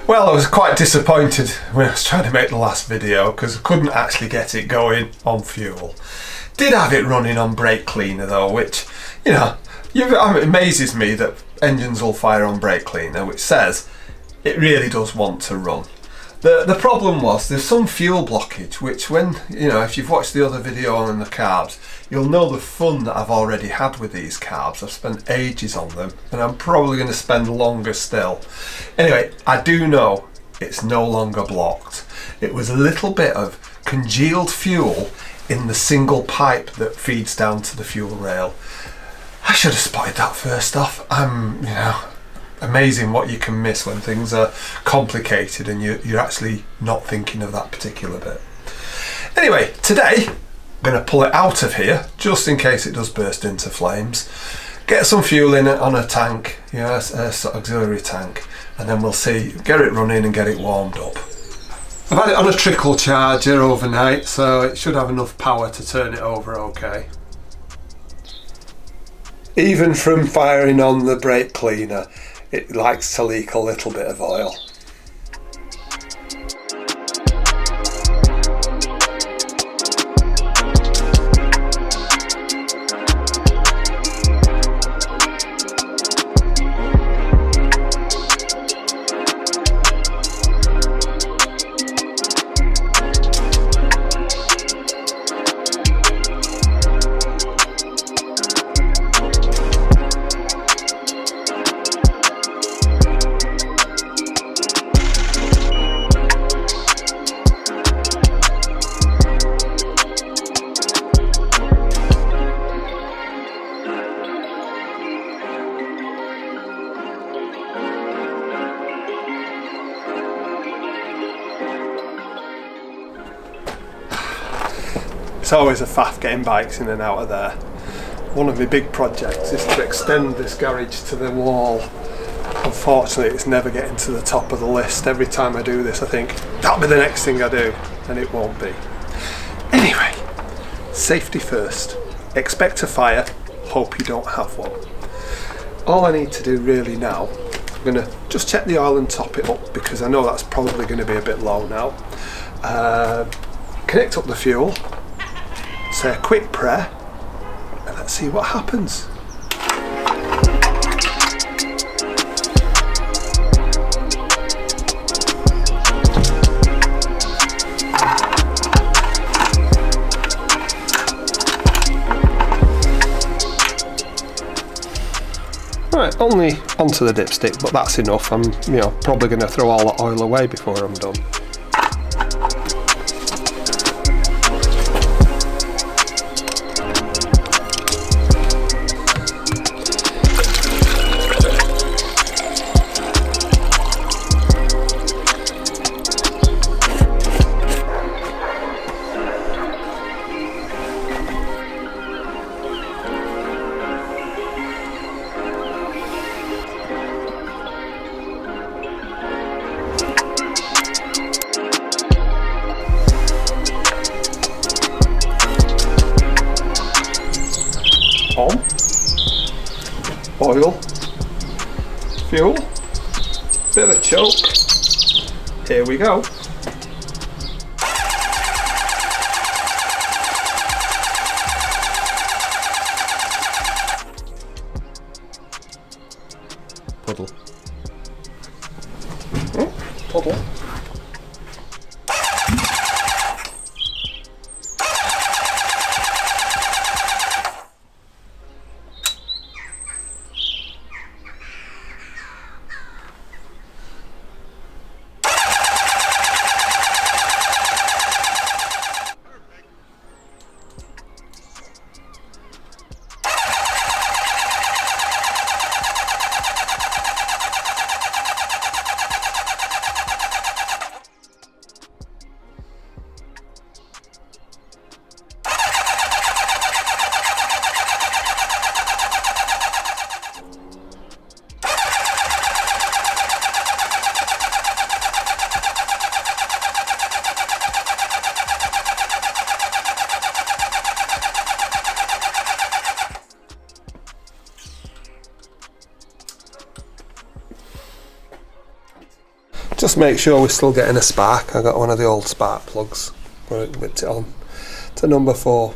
Well, I was quite disappointed when I was trying to make the last video because I couldn't actually get it going on fuel. Did have it running on brake cleaner though, which, it amazes me that engines will fire on brake cleaner, which says it really does want to run. The problem was there's some fuel blockage, which when, if you've watched the other video on the carbs, you'll know the fun that I've already had with these carbs. I've spent ages on them and I'm probably going to spend longer still. Anyway, I do know it's no longer blocked. It was a little bit of congealed fuel in the single pipe that feeds down to the fuel rail. I should have spotted that first off. Amazing what you can miss when things are complicated and you're actually not thinking of that particular bit. Anyway, today I'm going to pull it out of here just in case it does burst into flames. Get some fuel in it on a tank, a auxiliary tank, and then we'll get it running and get it warmed up. I've had it on a trickle charger overnight, so it should have enough power to turn it over okay. Even from firing on the brake cleaner, it likes to leak a little bit of oil. It's always a faff getting bikes in and out of there. One of my big projects is to extend this garage to the wall. Unfortunately, it's never getting to the top of the list. Every time I do this, I think, that'll be the next thing I do, and it won't be. Anyway, safety first. Expect a fire, hope you don't have one. All I need to do really now, I'm going to just check the oil and top it up because I know that's probably going to be a bit low now. Connect up the fuel. Say a quick prayer and let's see what happens. Right, only onto the dipstick, but that's enough. I'm probably going to throw all that oil away before I'm done. On, oil, fuel, bit of a choke, here we go. Puddle. Puddle. Just make sure we're still getting a spark. I got one of the old spark plugs, whipped it on to number 4.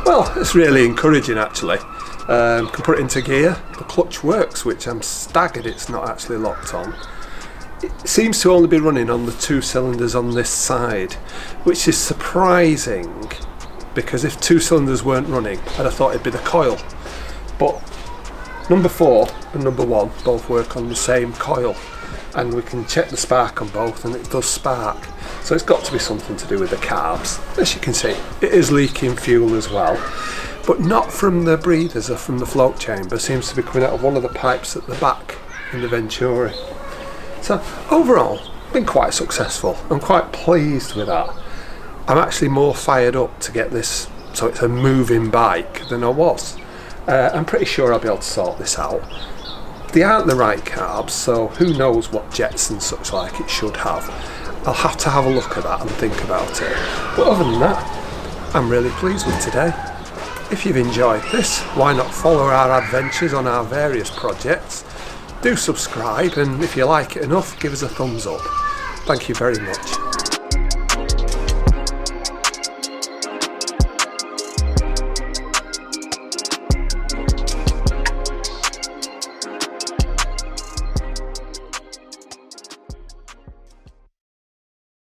Well, it's really encouraging actually. Can put it into gear, the clutch works, which I'm staggered it's not actually locked on. It seems to only be running on the 2 cylinders on this side, which is surprising because if 2 cylinders weren't running I'd have thought it'd be the coil. But number 4 and number 1 both work on the same coil, and we can check the spark on both and it does spark. So it's got to be something to do with the carbs. As you can see, it is leaking fuel as well, but not from the breathers or from the float chamber. It seems to be coming out of one of the pipes at the back in the Venturi. So overall, been quite successful. I'm quite pleased with that. I'm actually more fired up to get this so it's a moving bike than I was. I'm pretty sure I'll be able to sort this out. They aren't the right carbs, so who knows what jets and such like it should have. I'll have to have a look at that and think about it. But other than that, I'm really pleased with today. If you've enjoyed this, why not follow our adventures on our various projects? Do subscribe, and if you like it enough, give us a thumbs up. Thank you very much.